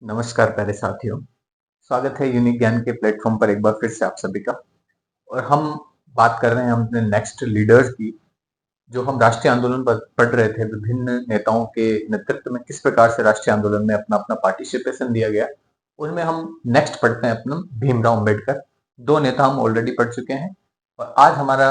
नमस्कार प्यारे साथियों। स्वागत है यूनिक ज्ञान के प्लेटफॉर्म पर एक बार फिर से आप सभी का। और हम बात कर रहे हैं अपने नेक्स्ट लीडर्स की। जो हम राष्ट्रीय आंदोलन पर पढ़ रहे थे, विभिन्न नेताओं के नेतृत्व में किस प्रकार से राष्ट्रीय आंदोलन में अपना अपना पार्टिसिपेशन दिया गया, उनमें हम नेक्स्ट पढ़ते हैं अपना भीमराव अम्बेडकर। दो नेता हम ऑलरेडी पढ़ चुके हैं और आज हमारा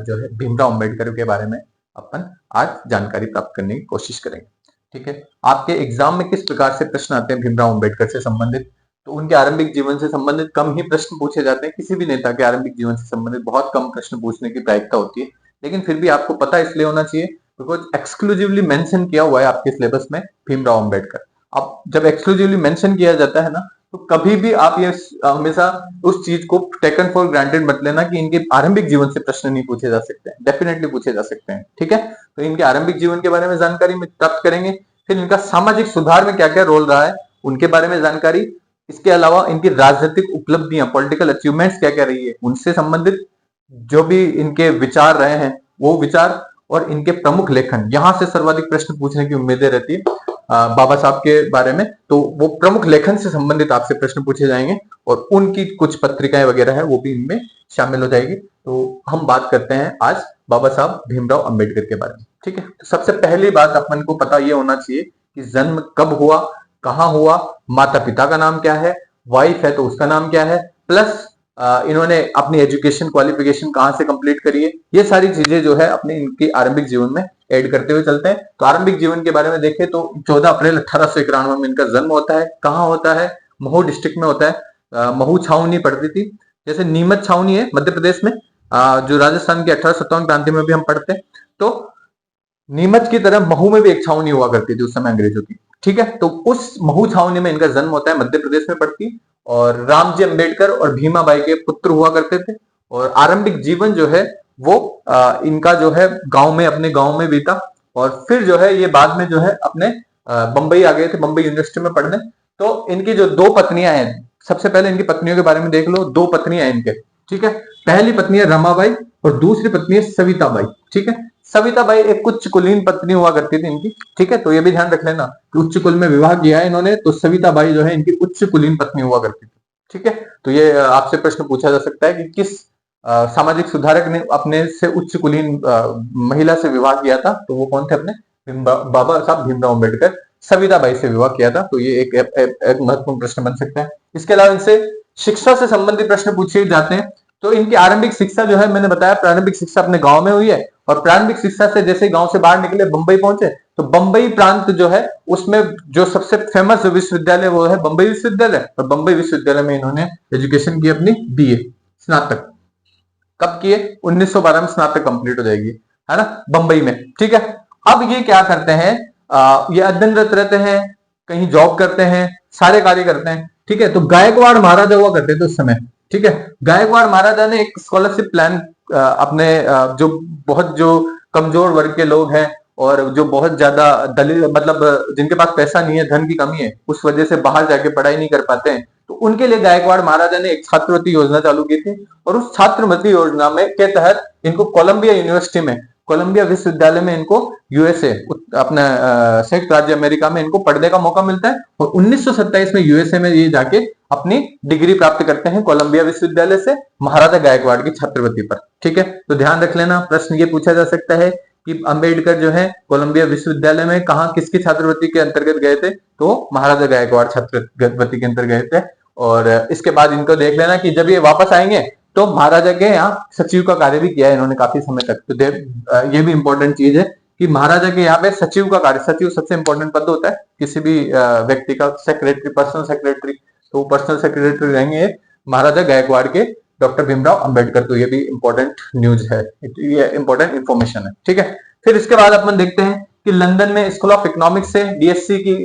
जो है भीमराव अम्बेडकर के बारे में अपन आज जानकारी प्राप्त करने की कोशिश करेंगे। ठीक है, आपके एग्जाम में किस प्रकार से प्रश्न आते हैं भीमराव अम्बेडकर से संबंधित? तो उनके आरंभिक जीवन से संबंधित कम ही प्रश्न पूछे जाते हैं। किसी भी नेता के आरंभिक जीवन से संबंधित बहुत कम प्रश्न पूछने की प्रायिकता होती है, लेकिन फिर भी आपको पता इसलिए होना चाहिए बिकॉज एक्सक्लूसिवली मेंशन किया हुआ है आपके सिलेबस में भीमराव अम्बेडकर। अब जब एक्सक्लूसिवली मेंशन किया जाता है ना, तो कभी भी आप ये हमेशा उस चीज को टेकन फॉर ग्रांटेड मत लेना कि इनके आरंभिक जीवन से प्रश्न नहीं पूछे जा सकते हैं। डेफिनेटली पूछे जा सकते हैं। ठीक है, तो इनके आरंभिक जीवन के बारे में जानकारी में प्राप्त करेंगे। फिर इनका सामाजिक सुधार में क्या क्या रोल रहा है उनके बारे में जानकारी। इसके अलावा इनकी राजनीतिक उपलब्धियां, पॉलिटिकल अचीवमेंट्स क्या क्या रही है, उनसे संबंधित जो भी इनके विचार रहे हैं वो विचार और इनके प्रमुख लेखन। यहां से सर्वाधिक प्रश्न पूछने की उम्मीदें रहती है बाबा साहब के बारे में। तो वो प्रमुख लेखन से संबंधित आपसे प्रश्न पूछे जाएंगे और उनकी कुछ पत्रिकाएं वगैरह है वो भी इनमें शामिल हो जाएगी। तो हम बात करते हैं आज बाबा साहब भीमराव अम्बेडकर के बारे में। ठीक है, तो सबसे पहली बात अपन को पता ये होना चाहिए कि जन्म कब हुआ, कहाँ हुआ, माता पिता का नाम क्या है, वाइफ है तो उसका नाम क्या है, प्लस इन्होंने अपनी एजुकेशन क्वालिफिकेशन कहाँ से कंप्लीट करी है। ये सारी चीजें जो है अपने इनके आरंभिक जीवन में ऐड करते हुए चलते हैं। तो आरंभिक जीवन के बारे में देखें तो 14 अप्रैल 1891 में इनका जन्म होता है। कहाँ होता है? महू डिस्ट्रिक्ट में होता है। महू छावनी पड़ती थी, जैसे नीमच छावनी है मध्य प्रदेश में, जो राजस्थान की 1857 क्रांति में भी हम पढ़ते हैं। तो नीमच की तरह महू में भी एक छावनी हुआ करती थी उस समय अंग्रेजों की। ठीक है, तो उस महू छावनी में इनका जन्म होता है, मध्य प्रदेश में पड़ती। और रामजी अम्बेडकर और भीमाबाई के पुत्र हुआ करते थे। और आरंभिक जीवन जो है वो इनका जो है गांव में, अपने गांव में बीता। और फिर जो है ये बाद में जो है अपने बंबई आ गए थे, बंबई यूनिवर्सिटी में पढ़ने। तो इनकी जो दो पत्नियां हैं, सबसे पहले इनकी पत्नियों के बारे में देख लो। दो पत्नियां हैं इनके। ठीक है, पहली पत्नी है रमाबाई और दूसरी पत्नी है सविताबाई। ठीक है, सविताबाई एक उच्च कुलीन पत्नी हुआ करती थी इनकी। ठीक है, तो ये भी ध्यान रख लेना कि उच्च कुल में विवाह किया है इन्होंने, तो सविताबाई जो है इनकी उच्च कुलीन पत्नी हुआ करती थी। ठीक है, तो ये आपसे प्रश्न पूछा जा सकता है कि किस सामाजिक सुधारक ने अपने से उच्च कुलीन महिला से विवाह किया था? तो वो कौन थे? अपने बाबा साहब भीमराव अम्बेडकर। सविताबाई से विवाह किया था। तो ये एक महत्वपूर्ण प्रश्न बन सकता है। इसके अलावा इनसे शिक्षा से संबंधित प्रश्न पूछे जाते हैं। तो इनकी आरंभिक शिक्षा जो है, मैंने बताया प्रारंभिक शिक्षा अपने गांव में हुई है। और प्रारंभिक शिक्षा से जैसे गांव से बाहर निकले, बंबई पहुंचे, तो बंबई प्रांत जो है उसमें जो सबसे फेमस विश्वविद्यालय वो है बंबई विश्वविद्यालय। और बंबई विश्वविद्यालय में इन्होंने एजुकेशन की अपनी बीए स्नातक। कब किए? 1912 में स्नातक कंप्लीट हो जाएगी, है ना, बंबई में। ठीक है, अब ये क्या करते हैं, ये अध्ययनरत रहते हैं, कहीं जॉब करते हैं, सारे कार्य करते हैं। ठीक है, तो गायकवाड़ महाराजा हुआ करते थे उस समय। ठीक है, गायकवाड़ महाराजा ने एक स्कॉलरशिप प्लान अपने जो बहुत जो कमजोर वर्ग के लोग हैं और जो बहुत ज्यादा दलित, मतलब जिनके पास पैसा नहीं है, धन की कमी है, उस वजह से बाहर जाके पढ़ाई नहीं कर पाते हैं, तो उनके लिए गायकवाड़ महाराजा ने एक छात्रवृत्ति योजना चालू की थी। और उस छात्रवृत्ति योजना में के तहत इनको कोलंबिया यूनिवर्सिटी में, कोलंबिया विश्वविद्यालय में इनको यूएसए, अपना संयुक्त राज्य अमेरिका में इनको पढ़ने का मौका मिलता है। और 1927 में यूएसए में ये जाके अपनी डिग्री प्राप्त करते हैं कोलंबिया विश्वविद्यालय से, महाराजा गायकवाड़ की छात्रवृत्ति पर। ठीक है, तो ध्यान रख लेना, प्रश्न ये पूछा जा सकता है कि अंबेडकर जो है कोलंबिया विश्वविद्यालय में कहा, किसकी छात्रवृत्ति के अंतर्गत गए थे? तो महाराजा गायकवाड़ छात्रवृत्ति के अंतर्गत गए थे। और इसके बाद इनको देख लेना कि जब ये वापस आएंगे तो महाराजा के यहाँ सचिव का कार्य भी किया है इन्होंने काफी समय तक। तो ये भी इंपॉर्टेंट चीज है कि महाराजा के यहाँ पे सचिव का कार्य, सचिव सबसे इंपॉर्टेंट पद होता है किसी भी व्यक्ति का, सेक्रेटरी, पर्सनल सेक्रेटरी। तो पर्सनल सेक्रेटरी रहेंगे महाराजा गायकवाड़ के डॉक्टर भीमराव अंबेडकर। तो ये भी इंपॉर्टेंट न्यूज है, ये इंपॉर्टेंट इंफॉर्मेशन है। ठीक है, फिर इसके बाद अपन देखते हैं कि लंदन में स्कूल ऑफ इकोनॉमिक्स से डीएससी की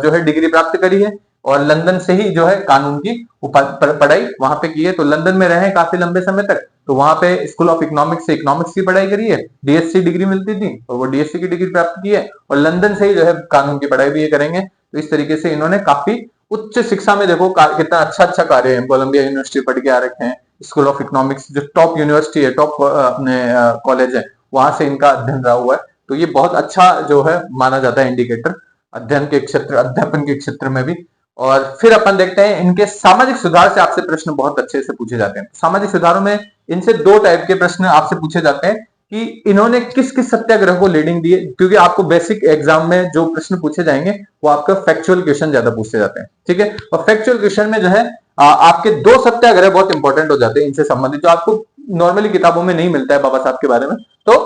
जो है डिग्री प्राप्त करी है। और लंदन से ही जो है कानून की पढ़ाई वहां पे की है। तो लंदन में रहे काफी लंबे समय तक, तो वहां पे स्कूल ऑफ इकोनॉमिक्स से इकोनॉमिक्स की पढ़ाई करी है, डीएससी डिग्री मिलती थी और वो डीएससी की डिग्री प्राप्त की है। और लंदन से ही जो है कानून की पढ़ाई भी ये करेंगे। तो इस तरीके से इन्होंने काफी उच्च शिक्षा में, देखो कितना अच्छा अच्छा कार्य है, कोलंबिया यूनिवर्सिटी पढ़ के आ रखे हैं, स्कूल ऑफ इकोनॉमिक्स जो टॉप यूनिवर्सिटी है, टॉप अपने कॉलेज है, वहां से इनका अध्ययन रहा हुआ है। तो ये बहुत अच्छा जो है माना जाता है इंडिकेटर अध्ययन के क्षेत्र, अध्यापन के क्षेत्र में भी। और फिर अपन देखते हैं इनके सामाजिक सुधार से आपसे प्रश्न बहुत अच्छे से पूछे जाते हैं। सामाजिक सुधारों में इनसे दो टाइप के प्रश्न आपसे पूछे जाते हैं कि इन्होंने किस किस सत्याग्रह को लीडिंग दी है, क्योंकि आपको बेसिक एग्जाम में जो प्रश्न पूछे जाएंगे वो आपका फैक्चुअल क्वेश्चन ज्यादा पूछे जाते हैं, ठीक है। और फैक्चुअल क्वेश्चन में जो है आपके दो सत्याग्रह बहुत इंपॉर्टेंट हो जाते हैं इनसे संबंधित, जो आपको नॉर्मली किताबों में नहीं मिलता है बाबा साहब के बारे में। तो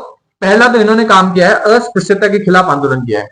पहला तो इन्होंने काम किया है, अस्पृश्यता के खिलाफ आंदोलन किया है,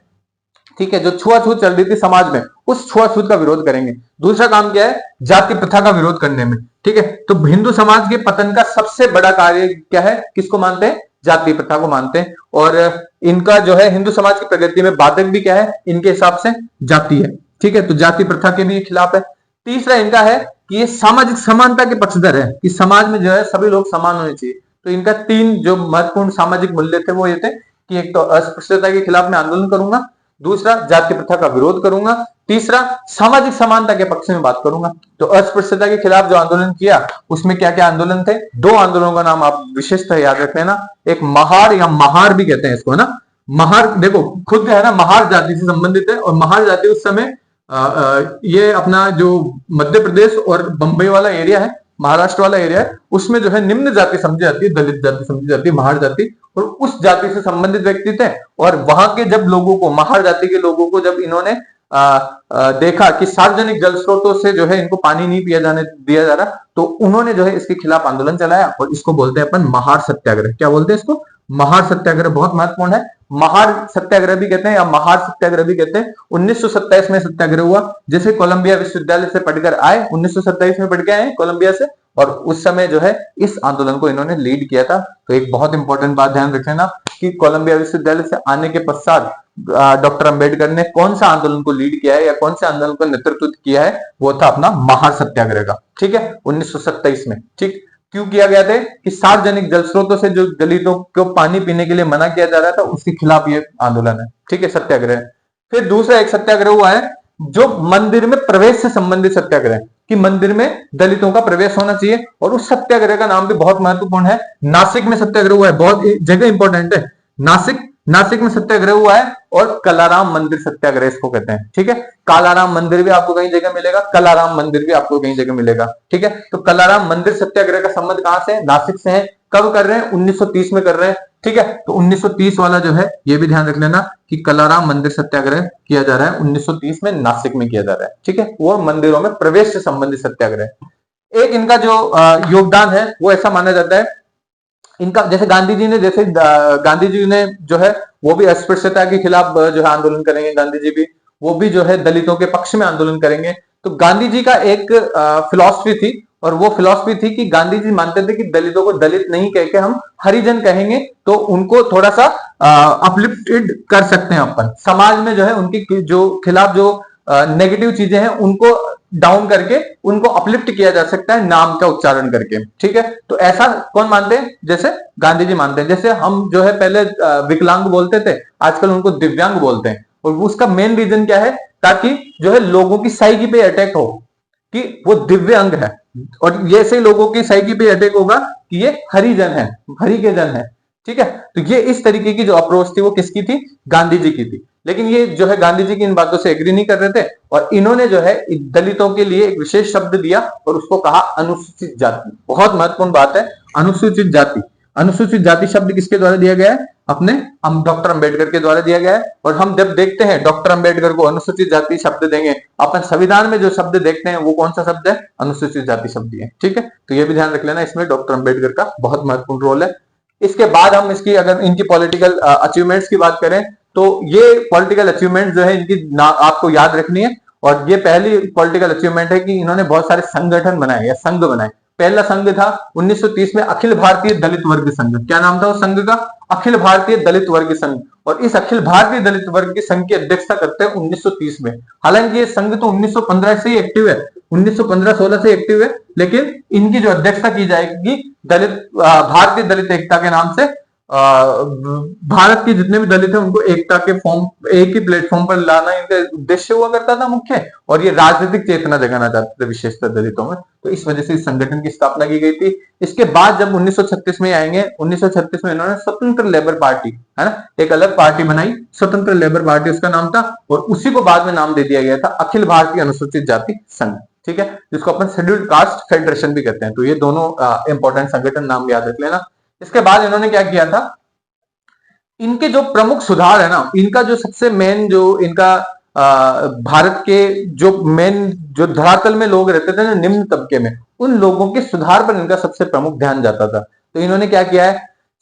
ठीक है। जो छुआछूत चल रही थी समाज में, उस छुआछूत का विरोध करेंगे। दूसरा काम क्या है, जाति प्रथा का विरोध करने में, ठीक है। तो हिंदू समाज के पतन का सबसे बड़ा कार्य क्या है, किसको मानते हैं, जाति प्रथा को मानते हैं। और इनका जो है हिंदू समाज की प्रगति में बाधक भी क्या है, इनके हिसाब से जाति है, ठीक है। तो जाति प्रथा के भी खिलाफ है। तीसरा इनका है कि ये सामाजिक समानता के पक्षधर है, कि समाज में जो है सभी लोग समान होने चाहिए। तो इनका तीन जो महत्वपूर्ण सामाजिक मूल्य थे वो ये थे कि एक तो अस्पृश्यता के खिलाफ मैं आंदोलन करूंगा, दूसरा जाति प्रथा का विरोध करूंगा, तीसरा सामाजिक समानता के पक्ष में बात करूंगा। तो अस्पृश्यता के खिलाफ जो आंदोलन किया उसमें क्या क्या आंदोलन थे, दो आंदोलनों का नाम आप विशेषतः याद रख लेना। एक महार या महार भी कहते हैं इसको, है ना। महार देखो खुद है ना, महार जाति से संबंधित है। और महार जाति उस समय ये अपना जो मध्य प्रदेश और बंबई वाला एरिया है, महाराष्ट्र वाला एरिया है, उसमें जो है निम्न जाति समझी जाती है, दलित जाति समझी जाती है, महार जाति। और उस जाति से संबंधित व्यक्ति थे। और वहां के जब लोगों को, महार जाति के लोगों को जब इन्होंने देखा कि सार्वजनिक जल स्रोतों से जो है इनको पानी नहीं दिया जा रहा, तो उन्होंने जो है इसके खिलाफ आंदोलन चलाया। और इसको बोलते हैं अपन महार सत्याग्रह। क्या बोलते हैं इसको, महार सत्याग्रह। बहुत महत्वपूर्ण है। महार सत्याग्रह भी कहते हैं या महार सत्याग्रह भी कहते हैं। 1927 में सत्याग्रह हुआ। जैसे कोलंबिया विश्वविद्यालय से पढ़कर आए, 1927 में पढ़ के आए कोलंबिया से, और उस समय जो है इस आंदोलन को इन्होंने लीड किया था। तो एक बहुत इंपॉर्टेंट बात ध्यान रख लेना कि कोलंबिया विश्वविद्यालय से आने के पश्चात डॉक्टर अंबेडकर ने कौन सा आंदोलन को लीड किया है या कौन से आंदोलन को नेतृत्व किया है, वो था अपना महार सत्याग्रह का, ठीक है, 1927 में। ठीक, क्यों किया गया था कि सार्वजनिक जल स्रोतों से जो दलितों को पानी पीने के लिए मना किया जा रहा था, उसके खिलाफ ये आंदोलन है, ठीक है, सत्याग्रह। फिर दूसरा एक सत्याग्रह हुआ है जो मंदिर में प्रवेश से संबंधित सत्याग्रह, कि मंदिर में दलितों का प्रवेश होना चाहिए। और उस सत्याग्रह का नाम भी बहुत महत्वपूर्ण है, नासिक में सत्याग्रह हुआ है, बहुत जगह इंपॉर्टेंट है। नासिक में सत्याग्रह हुआ है। और कलाराम मंदिर सत्याग्रह इसको कहते हैं, ठीक है। कालाराम मंदिर भी आपको कहीं जगह मिलेगा, कलाराम मंदिर भी आपको कहीं जगह मिलेगा, ठीक है। तो कलाराम मंदिर सत्याग्रह का संबंध कहां से है, नासिक से है। कब कर रहे हैं, 1930 में कर रहे हैं, ठीक है। तो 1930 वाला जो है ये भी ध्यान रख लेना कि कलाराम मंदिर सत्याग्रह किया जा रहा है 1930 में, नासिक में किया जा रहा है, ठीक है। वो मंदिरों में प्रवेश से संबंधित सत्याग्रह। एक इनका जो योगदान है वो ऐसा माना जाता है इनका, जैसे गांधी जी ने जो है वो भी अस्पृश्यता के खिलाफ जो है आंदोलन करेंगे, गांधी जी भी, वो भी जो है दलितों के पक्ष में आंदोलन करेंगे। तो गांधी जी का एक फिलॉसफी थी, और वो फिलॉसफी थी कि गांधी जी मानते थे कि दलितों को दलित नहीं कह के हम हरिजन कहेंगे तो उनको थोड़ा सा अपलिफ्टेड कर सकते हैं अपन समाज में, जो है उनकी जो खिलाफ जो नेगेटिव चीजें हैं उनको डाउन करके उनको अपलिफ्ट किया जा सकता है नाम का उच्चारण करके, ठीक है। तो ऐसा कौन मानते हैं, जैसे गांधी जी मानते हैं। जैसे हम जो है पहले विकलांग बोलते थे, आजकल उनको दिव्यांग बोलते हैं। और उसका मेन रीजन क्या है, ताकि जो है लोगों की साइकी पे अटैक हो कि वो दिव्य अंग है, और ये से लोगों की साइकी पे अटैक होगा कि ये हरिजन है, हरि के जन है, ठीक है। तो ये इस तरीके की जो अप्रोच थी वो किसकी थी, गांधी जी की थी। लेकिन ये जो है गांधी जी की इन बातों से एग्री नहीं कर रहे थे, और इन्होंने जो है दलितों के लिए एक विशेष शब्द दिया और उसको कहा अनुसूचित जाति। बहुत महत्वपूर्ण बात है, अनुसूचित जाति। अनुसूचित जाति शब्द किसके द्वारा दिया गया है, अपने डॉक्टर अंबेडकर के द्वारा दिया गया है। और हम जब देखते हैं डॉक्टर अंबेडकर को अनुसूचित जाति शब्द देंगे, अपन संविधान में जो शब्द देखते हैं वो कौन सा शब्द है, अनुसूचित जाति शब्द है, ठीक है। तो ये भी ध्यान रख लेना, इसमें डॉक्टर अंबेडकर का बहुत महत्वपूर्ण रोल है। इसके बाद हम इसकी अगर इनकी पॉलिटिकल अचीवमेंट्स की बात करें तो ये पॉलिटिकल अचीवमेंट जो है इनकी आपको याद रखनी है। और ये पहली पॉलिटिकल अचीवमेंट है कि इन्होंने बहुत सारे संगठन बनाए या संघ बनाए। पहला संघ था 1930 में अखिल भारतीय दलित वर्ग संघ। क्या नाम था उस संघ का, अखिल भारतीय दलित वर्ग संघ। और इस अखिल भारतीय दलित वर्ग के संघ की अध्यक्षता करते हैं 1930 में। हालांकि ये संघ तो 1915 से ही एक्टिव है, 1915-16 से एक्टिव है, लेकिन इनकी जो अध्यक्षता की जाएगी दलित भारतीय दलित एकता के नाम से भारत के जितने भी दलित हैं उनको एकता के फॉर्म, एक ही प्लेटफॉर्म पर लाना इनका उद्देश्य हुआ करता था मुख्य, और ये राजनीतिक चेतना जगाना चाहते थे विशेषकर दलितों में। तो इस वजह से इस संगठन की स्थापना की गई थी। इसके बाद जब 1936 में आएंगे, 1936 में इन्होंने स्वतंत्र लेबर पार्टी, है ना, एक अलग पार्टी बनाई, स्वतंत्र लेबर पार्टी उसका नाम था, और उसी को बाद में नाम दे दिया गया था अखिल भारतीय अनुसूचित जाति संघ, ठीक है, जिसको अपन शेड्यूल्ड कास्ट फेडरेशन भी कहते हैं। तो ये दोनों इंपॉर्टेंट संगठन नाम याद रख लेना। इसके बाद इन्होंने क्या किया था, इनके जो प्रमुख सुधार है ना, इनका जो सबसे मेन जो इनका भारत के जो मेन जो धरातल में लोग रहते थे ना, निम्न तबके में, उन लोगों के सुधार पर इनका सबसे प्रमुख ध्यान जाता था। तो इन्होंने क्या किया है,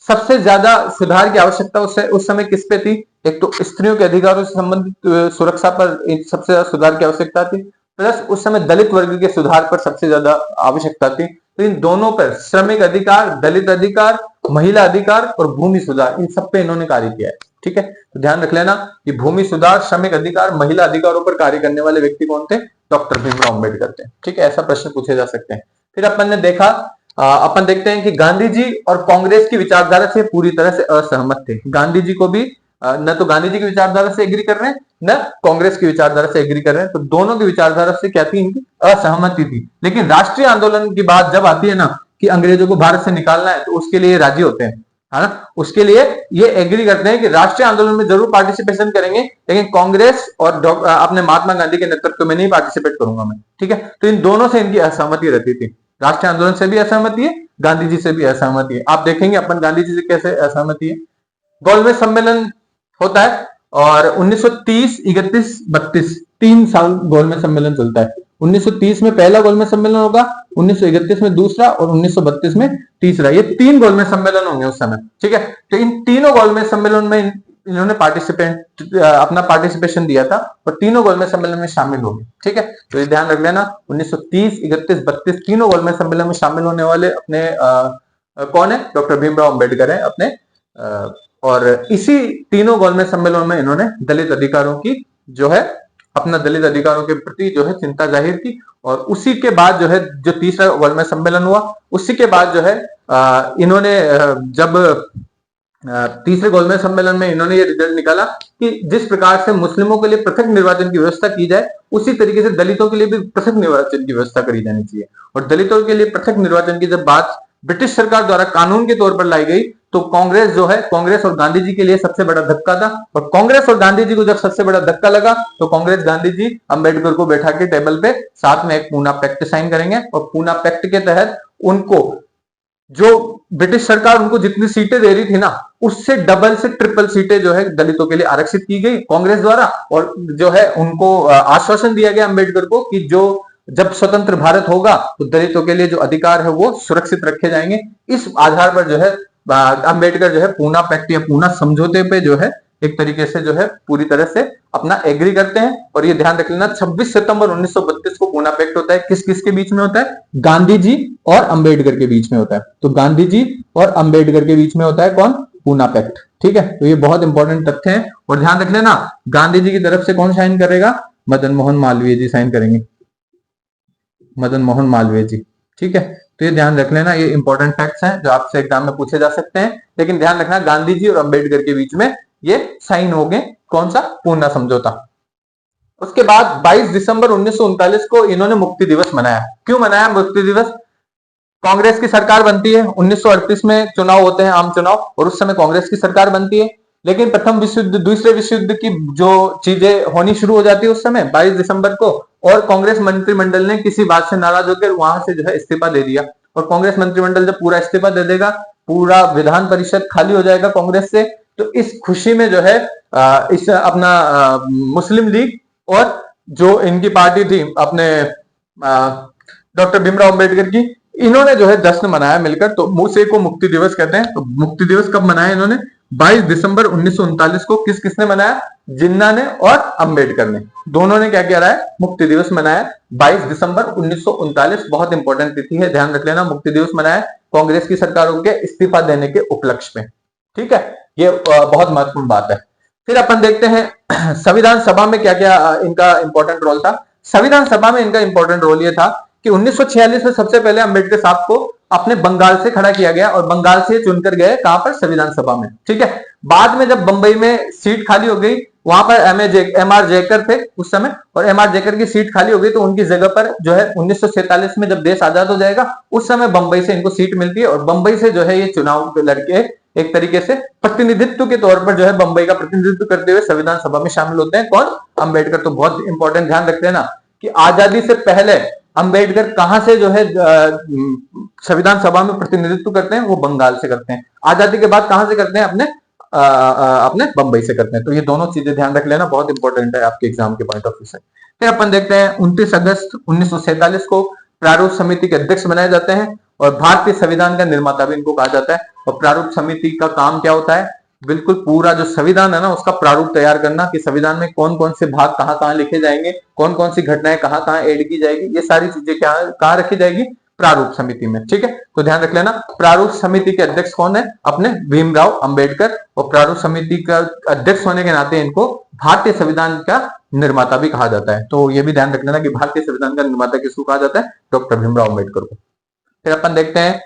सबसे ज्यादा सुधार की आवश्यकता उस समय किस पे थी, एक तो स्त्रियों के अधिकारों से संबंधित सुरक्षा पर सबसे ज्यादा सुधार की आवश्यकता थी, प्लस उस समय दलित वर्ग के सुधार पर सबसे ज्यादा आवश्यकता थी। तो इन दोनों पर, श्रमिक अधिकार, दलित अधिकार, महिला अधिकार और भूमि सुधार, इन सब पे इन्होंने कार्य किया है, ठीक है। तो ध्यान रख लेना कि भूमि सुधार, श्रमिक अधिकार, महिला अधिकारों पर कार्य करने वाले व्यक्ति कौन थे, डॉक्टर भीमराव अम्बेडकर थे, ठीक है। ऐसा प्रश्न पूछे जा सकते हैं। फिर अपन ने देखा, अपन देखते हैं कि गांधी जी और कांग्रेस की विचारधारा से पूरी तरह से असहमत थे। गांधी जी को भी न तो गांधी जी की विचारधारा से एग्री कर रहे हैं, न कांग्रेस की विचारधारा से एग्री कर रहे हैं, तो दोनों की विचारधारा से क्या थी, इनकी असहमति थी। लेकिन राष्ट्रीय आंदोलन की बात जब आती है ना कि अंग्रेजों को भारत से निकालना है, तो उसके लिए राजी होते हैं, है ना, उसके लिए ये एग्री करते हैं कि राष्ट्रीय आंदोलन में जरूर पार्टिसिपेशन करेंगे, लेकिन कांग्रेस और अपने महात्मा गांधी के नेतृत्व में नहीं पार्टिसिपेट करूंगा मैं, ठीक है। तो इन दोनों से इनकी असहमति रहती थी, राष्ट्रीय आंदोलन से भी असहमति है, गांधी जी से भी असहमति है। आप देखेंगे अपन गांधी जी से कैसे असहमति है। गोलमेज सम्मेलन होता है और 1930, 31, 32 3 साल गोलमेज सम्मेलन चलता है। 1930 में पहला गोलमेज सम्मेलन होगा, 1931 में दूसरा और 1932 में तीसरा। ये 3 गोलमेज सम्मेलन होंगे उस समय, ठीक है। तो इन तीनों गोलमेज सम्मेलन में इन्होंने अपना पार्टिसिपेशन दिया था और तीनों गोलमेज सम्मेलन में शामिल हो गए, ठीक है। तो ये ध्यान रख लेना, 1930, 31, 32 तीनों गोलमेज सम्मेलन में शामिल होने वाले अपने कौन है, डॉक्टर भीमराव अम्बेडकर है अपने। और इसी तीनों गोलमेज सम्मेलन में इन्होंने दलित अधिकारों की जो है, अपना दलित अधिकारों के प्रति जो है चिंता जाहिर की। और उसी के बाद जो है, जो तीसरा गोलमेज सम्मेलन हुआ, उसी के बाद जो है इन्होंने जब तीसरे गोलमेज सम्मेलन में इन्होंने ये रिजल्ट निकाला कि जिस प्रकार से मुस्लिमों के लिए पृथक निर्वाचन की व्यवस्था की जाए, उसी तरीके से दलितों के लिए भी पृथक निर्वाचन की व्यवस्था करी जानी चाहिए। और दलितों के लिए पृथक निर्वाचन की जब बात ब्रिटिश सरकार द्वारा कानून के तौर पर लाई गई, तो कांग्रेस जो है, कांग्रेस और गांधी जी के लिए सबसे बड़ा धक्का था। और कांग्रेस और गांधी जी को जब सबसे बड़ा धक्का लगा, तो कांग्रेस गांधी जी अम्बेडकर को बैठा के टेबल पे साथ में एक पूना पैक्ट साइन करेंगे, और पूना पैक्ट के तहत उनको जो ब्रिटिश सरकार उनको जितनी सीटें दे रही थी ना, उससे डबल से ट्रिपल सीटें जो है दलितों के लिए आरक्षित की गई कांग्रेस द्वारा। और जो है उनको आश्वासन दिया गया अम्बेडकर को कि जो जब स्वतंत्र भारत होगा तो दलितों के लिए जो अधिकार है वो सुरक्षित रखे जाएंगे। इस आधार पर जो है अम्बेडकर जो है पूना पैक्ट या पूना समझौते पे जो है एक तरीके से जो है पूरी तरह से अपना एग्री करते हैं। और ये ध्यान रख लेना, 26 सितंबर 1932 को पूना पैक्ट होता है। किस किस के बीच में होता है, गांधी जी और अम्बेडकर के बीच में होता है। तो गांधी जी और अम्बेडकर के बीच में होता है कौन, पूना पैक्ट, ठीक है। तो ये बहुत इंपॉर्टेंट तथ्य है। और ध्यान रख लेना, गांधी जी की तरफ से कौन साइन करेगा, मदन मोहन मालवीय जी साइन करेंगे, मदन मोहन मालवीय जी, ठीक है। तो ये ध्यान रख लेना, ये इंपॉर्टेंट फैक्ट्स हैं जो आपसे एग्जाम में पूछे जा सकते हैं। लेकिन ध्यान रखना, गांधी जी और अम्बेडकर के बीच में ये साइन हो गए, कौन सा, पूना समझौता। उसके बाद 22 दिसंबर 1939 को इन्होंने मुक्ति दिवस मनाया। क्यों मनाया मुक्ति दिवस, कांग्रेस की सरकार बनती है, 1938 में चुनाव होते हैं, आम चुनाव, और उस समय कांग्रेस की सरकार बनती है। लेकिन प्रथम विश्व युद्ध, दूसरे विश्व युद्ध की जो चीजें होनी शुरू हो जाती है उस समय 22 दिसंबर को, और कांग्रेस मंत्रिमंडल ने किसी बात से नाराज होकर वहां से जो है इस्तीफा दे दिया। और कांग्रेस मंत्रिमंडल जब पूरा इस्तीफा दे देगा, पूरा विधान परिषद खाली हो जाएगा कांग्रेस से, तो इस खुशी में जो है इस अपना मुस्लिम लीग और जो इनकी पार्टी थी अपने डॉक्टर भीमराव अम्बेडकर की, इन्होंने जो है जश्न मनाया मिलकर। तो उसे को मुक्ति दिवस कहते हैं। तो मुक्ति दिवस कब मनाया इन्होंने, 22 दिसंबर 1939 को। किस किसने मनाया, जिन्ना ने और अम्बेडकर ने, दोनों ने क्या किया है, मुक्ति दिवस मनाया 22 दिसंबर 1939। बहुत इंपॉर्टेंट तिथि है, ध्यान रख लेना। मुक्ति दिवस मनाया कांग्रेस की सरकारों के इस्तीफा देने के उपलक्ष्य में, ठीक है। ये बहुत महत्वपूर्ण बात है। फिर अपन देखते हैं संविधान सभा में क्या क्या इनका इंपॉर्टेंट रोल था। संविधान सभा में इनका इंपॉर्टेंट रोल ये था कि 1946 में सबसे पहले अम्बेडकर साहब को अपने बंगाल से खड़ा किया गया और बंगाल से चुनकर गए कहां पर, संविधान सभा में। ठीक है, बाद में जब बंबई में सीट खाली हो गई, वहां पर एम आर जयकर थे उस समय, और एम आर जयकर की सीट खाली हो गई, तो उनकी जगह पर जो है 1947 में जब देश आजाद हो जाएगा उस समय बंबई से इनको सीट मिलती है, और बंबई से जो है ये चुनाव लड़के एक तरीके से प्रतिनिधित्व के तौर पर जो है बंबई का प्रतिनिधित्व करते हुए संविधान सभा में शामिल होते हैं। कौन, अंबेडकर। तो बहुत इंपॉर्टेंट ध्यान रखते हैं ना कि आजादी से पहले अंबेडकर कहां से जो है संविधान सभा में प्रतिनिधित्व करते हैं, वो बंगाल से करते हैं। आजादी के बाद कहां से करते हैं, अपने बंबई से करते हैं। तो ये दोनों चीजें ध्यान रख लेना, बहुत इंपॉर्टेंट है आपके एग्जाम के पॉइंट ऑफ व्यू से। फिर अपन देखते हैं 29 अगस्त 1947 को प्रारूप समिति के अध्यक्ष बनाए जाते हैं, और भारतीय संविधान का निर्माता भी इनको कहा जाता है। और प्रारूप समिति का काम क्या होता है, बिल्कुल पूरा जो संविधान है ना उसका प्रारूप तैयार करना, कि संविधान में कौन कौन से भाग कहां कहां लिखे जाएंगे, कौन कौन सी घटनाएं कहां कहां ऐड की जाएगी, ये सारी चीजें कहां रखी जाएगी, प्रारूप समिति में। ठीक है, तो ध्यान रख लेना प्रारूप समिति के अध्यक्ष कौन है, अपने भीमराव अंबेडकर, और प्रारूप समिति का अध्यक्ष होने के नाते इनको भारतीय संविधान का निर्माता भी कहा जाता है। तो ये भी ध्यान रख लेना कि भारतीय संविधान का निर्माता किसको कहा जाता है, डॉक्टर भीमराव अंबेडकर को। फिर अपन देखते हैं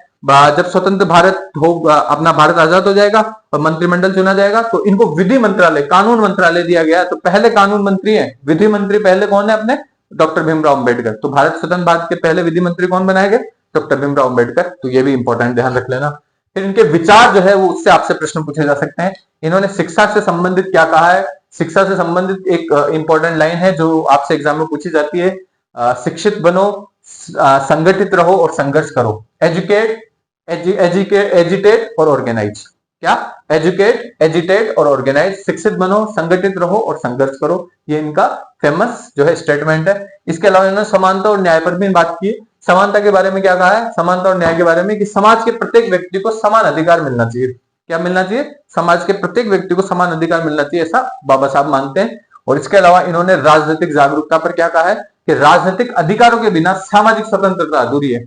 जब स्वतंत्र भारत हो, अपना भारत आजाद हो जाएगा और मंत्रिमंडल चुना जाएगा, तो इनको विधि मंत्रालय, कानून मंत्रालय दिया गया। तो पहले कानून मंत्री है, विधि मंत्री पहले कौन है, अपने डॉक्टर भीमराव अंबेडकर। तो भारत स्वतंत्र भारत के पहले विधि मंत्री कौन बनाए गए, डॉक्टर भीमराव अंबेडकर। तो ये भी इंपॉर्टेंट ध्यान रख लेना। फिर इनके विचार जो है वो उससे आपसे प्रश्न पूछे जा सकते हैं। इन्होंने शिक्षा से संबंधित क्या कहा है, शिक्षा से संबंधित एक इंपॉर्टेंट लाइन है जो आपसे एग्जाम में पूछी जाती है, शिक्षित बनो, संगठित रहो और संघर्ष करो। एजिटेट और ऑर्गेनाइज। क्या, एजुकेट, एजिटेट और ऑर्गेनाइज, शिक्षित बनो, संगठित रहो और संघर्ष करो। ये इनका फेमस जो है स्टेटमेंट है। इसके अलावा इन्होंने समानता और न्याय पर भी बात की। समानता के बारे में क्या कहा है, समानता और न्याय के बारे में कि समाज के प्रत्येक व्यक्ति को समान अधिकार मिलना चाहिए। क्या मिलना चाहिए, समाज के प्रत्येक व्यक्ति को समान अधिकार मिलना चाहिए, ऐसा बाबा साहब मानते हैं। और इसके अलावा इन्होंने राजनीतिक जागरूकता पर क्या कहा है कि राजनीतिक अधिकारों के बिना सामाजिक स्वतंत्रता अधूरी है।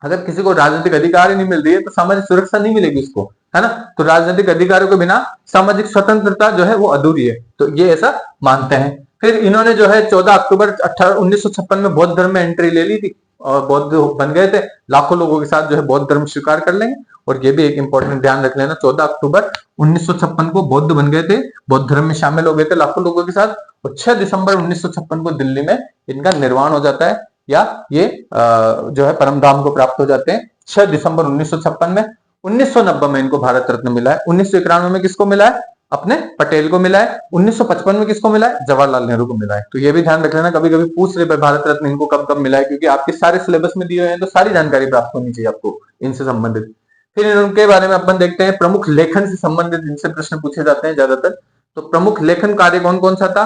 अगर किसी को राजनीतिक अधिकार ही नहीं मिल रही है तो सामाजिक सुरक्षा नहीं मिलेगी उसको, है ना। तो राजनीतिक अधिकारों के बिना सामाजिक स्वतंत्रता जो है वो अधूरी है, तो ये ऐसा मानते हैं। फिर इन्होंने जो है 14 अक्टूबर 1956 में बौद्ध धर्म में एंट्री ले ली थी और बौद्ध बन गए थे। लाखों लोगों के साथ जो है बौद्ध धर्म स्वीकार कर लेंगे। और ये भी एक इंपॉर्टेंट ध्यान रख लेना, 14 अक्टूबर 1956 को बौद्ध बन गए थे, बौद्ध धर्म में शामिल हो गए थे लाखों लोगों के साथ। और 6 दिसंबर 1956 को दिल्ली में इनका निर्वाण हो जाता है, या ये जो है परम धाम को प्राप्त हो जाते हैं 6 दिसंबर 1956 में। 1990 में इनको भारत रत्न मिला है। 1991 में किसको मिला है, अपने पटेल को मिला है। 1955 में किसको मिला है, जवाहरलाल नेहरू को मिला है। तो ये भी ध्यान रख लेना, कभी कभी पूछ रहे भारत रत्न इनको कब कब मिला है, क्योंकि आपके सारे सिलेबस में दिए हुए हैं, तो सारी जानकारी प्राप्त होनी चाहिए आपको इनसे संबंधित। फिर इनके बारे में अपन देखते हैं, प्रमुख लेखन से संबंधित इनसे प्रश्न पूछे जाते हैं ज्यादातर। तो प्रमुख लेखन कार्य कौन कौन सा था,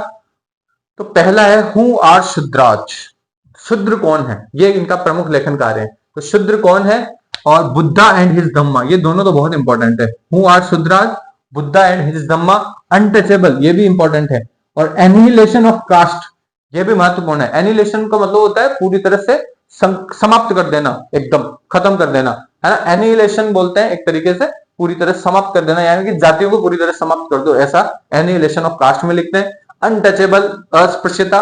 तो पहला है हु आर शूद्राज, शूद्र कौन है, ये इनका प्रमुख लेखन कार्य है। तो शूद्र कौन है, और बुद्धा एंड हिज धम्मा, ये दोनों तो बहुत इंपॉर्टेंट है। Who are Shudras, Buddha and his Dhamma, untouchable, ये भी इंपॉर्टेंट है। और एनिहिलेशन ऑफ कास्ट, ये भी महत्वपूर्ण है। एनिहिलेशन का मतलब होता है पूरी तरह से समाप्त कर देना, एकदम खत्म कर देना, है ना। एनिहिलेशन बोलते हैं एक तरीके से पूरी तरह समाप्त कर देना, यानी कि जातियों को पूरी तरह समाप्त कर दो, ऐसा एनिहिलेशन ऑफ कास्ट में लिखते हैं। अनटचेबल, अस्पृश्यता।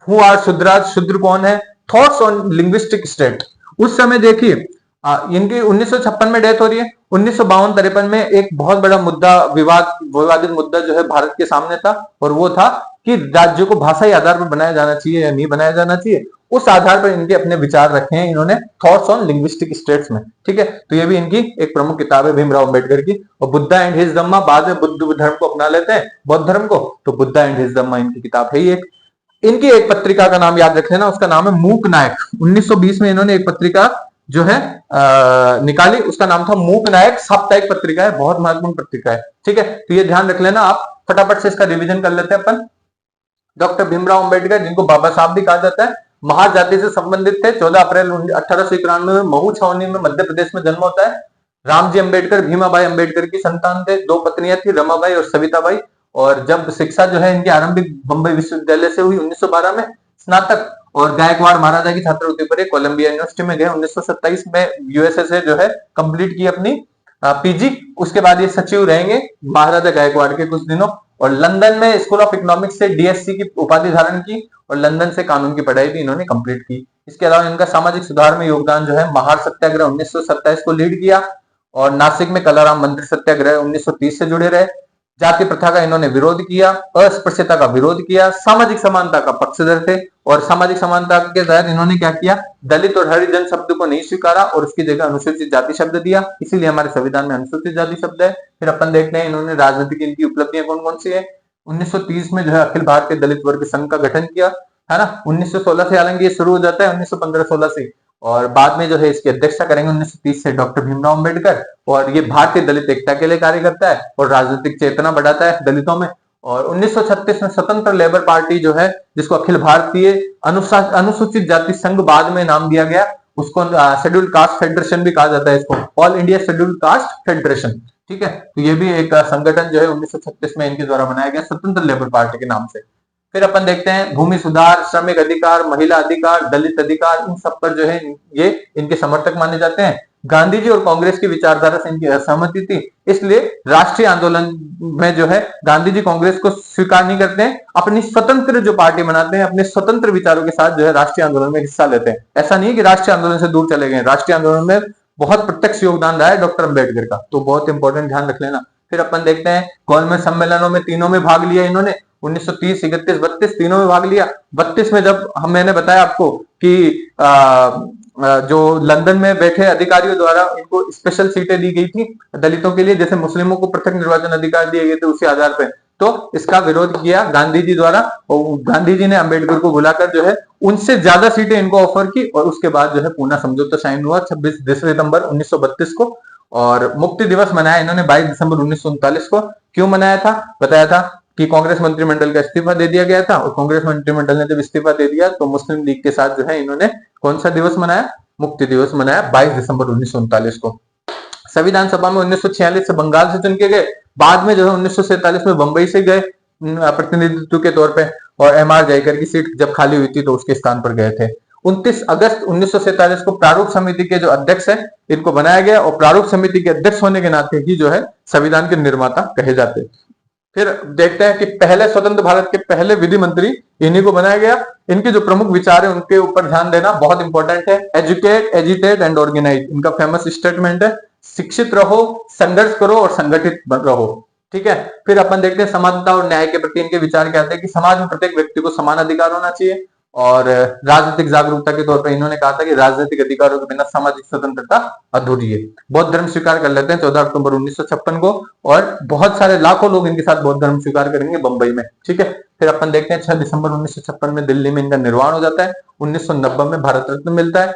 हु आर शूद्राज, शूद्र कौन है। थॉट्स ऑन लिंग्विस्टिक स्टेट, उस समय देखिए इनकी 1956 में डेथ हो रही है। 1952-53 में एक बहुत बड़ा मुद्दा, विवादित मुद्दा जो है भारत के सामने था, और वो था कि राज्यों को भाषाई आधार पर बनाया जाना चाहिए या नहीं बनाया जाना चाहिए। उस आधार पर इनके अपने विचार रखे हैं इन्होंने थॉट्स ऑन लिंग्विस्टिक स्टेट्स में। ठीक है, तो ये भी इनकी एक प्रमुख किताब है भीमराव अंबेडकर की। और बुद्धा एंड हिज धम्मा, बाद में बुद्ध धर्म को अपना लेते हैं, बौद्ध धर्म को, तो बुद्धा एंड हिज धम्मा इनकी किताब है। ये इनकी एक पत्रिका का नाम याद रख लेना, उसका नाम है मूक नायक। 1920 में इन्होंने एक पत्रिका जो है निकाली, उसका नाम था मूक नायक, साप्ताहिक पत्रिका है, बहुत महत्वपूर्ण पत्रिका है। ठीक है, तो ये ध्यान रख लेना आप, फटाफट से इसका रिवीजन कर लेते हैं अपन। डॉक्टर भीमराव अंबेडकर, जिनको बाबा साहब भी कहा जाता है, महाजाति से संबंधित थे। 14 अप्रैल 1891 में महू छावनी में मध्य प्रदेश में जन्म होता है। रामजी अंबेडकर भीमाबाई अंबेडकर की संतान थे। 2 पत्नियां थी, रमाबाई और सविताबाई। और जब शिक्षा जो है इनकी आरंभिक बंबई विश्वविद्यालय से हुई 1912 में स्नातक, और गायकवाड़ महाराजा की छात्रवृत्ति पर कोलंबिया यूनिवर्सिटी में गए। 1927 में यूएसए से जो है कंप्लीट की अपनी पीजी। उसके बाद ये सचिव रहेंगे महाराजा गायकवाड़ के कुछ दिनों, और लंदन में स्कूल ऑफ इकोनॉमिक्स से डीएससी की उपाधि धारण की, और लंदन से कानून की पढ़ाई भी इन्होंने कंप्लीट की। इसके अलावा इनका सामाजिक सुधार में योगदान जो है, महार सत्याग्रह 1927 को लीड किया और नासिक में कलाराम मंदिर सत्याग्रह 1930 से जुड़े रहे। जाति प्रथा का इन्होंने विरोध किया, अस्पृश्यता का विरोध किया, सामाजिक समानता का पक्षधर थे और सामाजिक समानता के तहत इन्होंने क्या किया, दलित और हरिजन शब्द को नहीं स्वीकारा और उसकी जगह अनुसूचित जाति शब्द दिया, इसीलिए हमारे संविधान में अनुसूचित जाति शब्द है। फिर अपन देखते हैं इन्होंने राजनीतिक इनकी उपलब्धियां कौन कौन सी है। 1930 में जो है अखिल भारतीय दलित वर्ग संघ का गठन किया, है ना। 1916 से हालांकि ये शुरू हो जाता है, 1915-16 से, और बाद में जो है इसकी अध्यक्षता करेंगे 1930 से डॉक्टर भीमराव अंबेडकर। और ये भारतीय दलित एकता के लिए कार्य करता है और राजनीतिक चेतना बढ़ाता है दलितों में। और 1936 में स्वतंत्र लेबर पार्टी जो है, जिसको अखिल भारतीय अनुसूचित जाति संघ बाद में नाम दिया गया, उसको शेड्यूल्ड कास्ट फेडरेशन भी कहा जाता है, इसको all India scheduled caste federation, ठीक है। तो ये भी एक संगठन जो है 1936 में इनके द्वारा बनाया गया, स्वतंत्र लेबर पार्टी के नाम से। फिर अपन देखते हैं भूमि सुधार, श्रमिक अधिकार, महिला अधिकार, दलित अधिकार, इन सब पर जो है ये इनके समर्थक माने जाते हैं। गांधी जी और कांग्रेस की विचारधारा से इनकी असहमति थी, इसलिए राष्ट्रीय आंदोलन में जो है गांधी जी कांग्रेस को स्वीकार नहीं करते हैं, अपनी स्वतंत्र जो पार्टी बनाते हैं, अपने स्वतंत्र विचारों के साथ जो है राष्ट्रीय आंदोलन में हिस्सा लेते हैं। ऐसा नहीं कि राष्ट्रीय आंदोलन से दूर चले गए, राष्ट्रीय आंदोलन में बहुत प्रत्यक्ष योगदान रहा है डॉक्टर अम्बेडकर का, तो बहुत इंपॉर्टेंट ध्यान रख लेना। फिर अपन देखते हैं गवर्नमेंट सम्मेलनों में तीनों में भाग लिया इन्होंने, 1930, 31, 32 तीनों में भाग लिया। 32 में जब मैंने बताया आपको कि जो लंदन में बैठे अधिकारियों द्वारा इनको स्पेशल सीटें दी गई थी दलितों के लिए, जैसे मुस्लिमों को पृथक निर्वाचन अधिकार दिए गए थे उसी आधार पर, तो इसका विरोध किया गांधी जी द्वारा और गांधी जी ने अंबेडकर को बुलाकर जो है उनसे ज्यादा सीटें इनको ऑफर की और उसके बाद जो है पूना समझौता साइन हुआ 26 दिसंबर 1932 को। और मुक्ति दिवस मनाया इन्होंने 22 दिसंबर 1939 को। क्यों मनाया था, बताया था कि कांग्रेस मंत्रिमंडल का इस्तीफा दे दिया गया था और कांग्रेस मंत्रिमंडल ने जब इस्तीफा दे दिया तो मुस्लिम लीग के साथ जो है इन्होंने कौन सा दिवस मनाया, मुक्ति दिवस मनाया 22 दिसंबर 1939 को। संविधान सभा में 1946 से बंगाल से चुन के गए, बाद में जो है 1947 में बंबई से गए प्रतिनिधित्व के तौर पे, और एमआर जयकर की सीट जब खाली हुई थी तो उसके स्थान पर गए थे। 29 अगस्त 1947 को प्रारूप समिति के जो अध्यक्ष हैं इनको बनाया गया और प्रारूप समिति के अध्यक्ष होने के नाते ही जो है संविधान के निर्माता कहे जाते हैं। फिर देखते हैं कि पहले स्वतंत्र भारत के पहले विधि मंत्री इन्हीं को बनाया गया। इनके जो प्रमुख विचार है उनके ऊपर ध्यान देना बहुत इंपॉर्टेंट है। एजुकेट, एजिटेट एंड ऑर्गेनाइज, इनका फेमस स्टेटमेंट है। शिक्षित रहो, संघर्ष करो और संगठित रहो, ठीक है। फिर अपन देखते हैं समानता और न्याय के प्रति इनके विचार क्या थे कि समाज में प्रत्येक व्यक्ति को समान अधिकार होना चाहिए और राजनीतिक जागरूकता के तौर पर इन्होंने कहा था कि राजनीतिक अधिकारों के बिना सामाजिक स्वतंत्रता अधूरी है। बौद्ध धर्म स्वीकार कर लेते हैं 14 अक्टूबर 1956 को और बहुत सारे लाखों लोग इनके साथ बौद्ध धर्म स्वीकार करेंगे बंबई में, ठीक है। फिर अपन देखते हैं 6 दिसंबर 1956 में दिल्ली में इनका निर्वाण हो जाता है। 1990 में भारत रत्न मिलता है।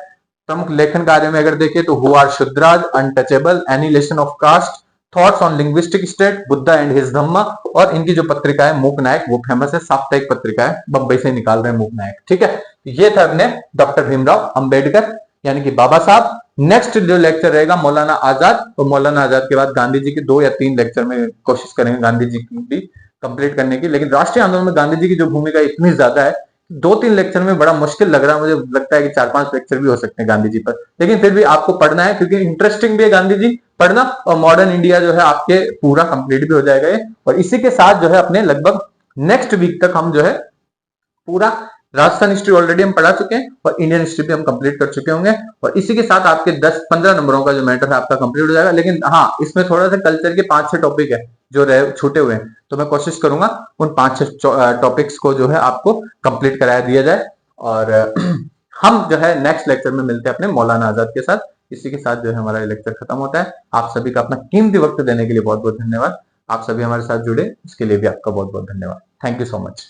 प्रमुख लेखन कार्य में अगर देखें तो who are Shudras, untouchable, annihilation of caste, thoughts on linguistic state, Buddha and his Dhamma, और इनकी जो पत्रिका है मूक नायक, वो फेमस है, साप्ताहिक पत्रिका है, बंबई से निकाल रहे हैं मूक नायक, ठीक है। ये था अपने डॉक्टर भीमराव अंबेडकर यानी कि बाबा साहब। नेक्स्ट जो लेक्चर रहेगा मौलाना आजाद, तो मौलाना आजाद के बाद गांधी जी के 2 या 3 लेक्चर में कोशिश करेंगे गांधी जी की भी कंप्लीट करने की। लेकिन राष्ट्रीय आंदोलन में गांधी जी की जो भूमिका इतनी ज्यादा है, 2-3 लेक्चर में बड़ा मुश्किल लग रहा है, मुझे लगता है कि 4-5 लेक्चर भी हो सकते हैं गांधी जी पर, लेकिन फिर भी आपको पढ़ना है क्योंकि इंटरेस्टिंग भी है गांधी जी पढ़ना, और मॉडर्न इंडिया जो है आपके पूरा कंप्लीट भी हो जाएगा ये। और इसी के साथ जो है अपने लगभग नेक्स्ट वीक तक हम जो है पूरा राजस्थान हिस्ट्री ऑलरेडी हम पढ़ा चुके हैं और इंडियन हिस्ट्री भी हम कंप्लीट कर चुके होंगे, और इसी के साथ आपके 10-15 नंबरों का जो मैटर है आपका कंप्लीट हो जाएगा। लेकिन हाँ, इसमें थोड़ा सा कल्चर के 5-6 टॉपिक है जो रहे छूटे हुए हैं, तो मैं कोशिश करूंगा उन 5-6 टॉपिक्स को जो है आपको कंप्लीट कराया दिया जाए। और हम जो है नेक्स्ट लेक्चर में मिलते हैं अपने मौलाना आजाद के साथ। इसी के साथ जो है हमारा लेक्चर खत्म होता है। आप सभी का अपना कीमती वक्त देने के लिए बहुत बहुत धन्यवाद। आप सभी हमारे साथ जुड़े इसके लिए भी आपका बहुत बहुत धन्यवाद। Thank you so much.